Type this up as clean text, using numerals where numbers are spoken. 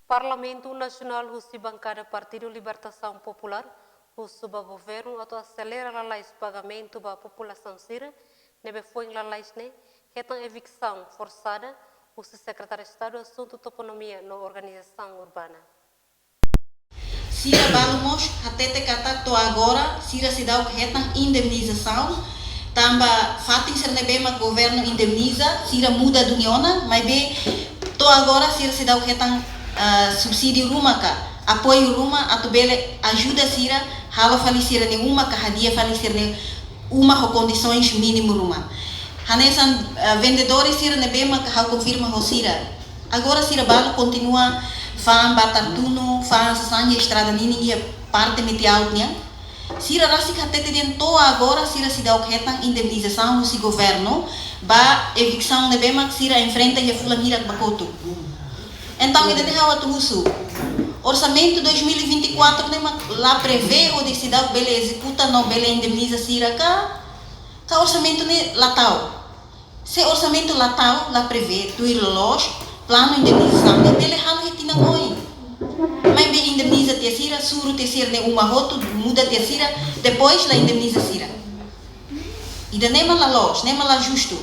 Parlamento Nacional Russi Bancada Partido Libertação Popular, o governo auto acelera a lei de pagamento da população síria, nebe foi a lei que tem evicção forçada, o secretário de Estado Assunto de Economia na organização urbana. Sira balmos até te catar agora, Sira se dá o que indemnização, tamba fatin ser nebe mas governo indemniza, Sira muda de uniona, mas bem to agora Sira se dá o que subsídio rumaka, apoio ruma, atubele ajuda Sira, hala falecer nenhuma, carradia falecer uma condições mínimo ruma. Hanesan vendedores Sira nebe mas confirma ho Sira. Agora Sira balo continua fan batar tuno, fan sasanya estrada ninguém parte metiautnya. Sira rasi katete dentro agora Sira se dá o que indemnização do governo, ba evicção nebe mas Sira enfrenta e fula mira bakoto. Então ele tem a uso. Orçamento 2024 nem lá prevê o de cidade bele executa não bele indemniza Sira cá orçamento ne latau. Se orçamento latau lá prevê tu ir loja plano indemnização ne bele halo retina goi. Mas bem indemniza te Sira suru te Sira ne uma roto muda te Sira depois lá indemniza Sira. E da nema lá loja, nema lá justo.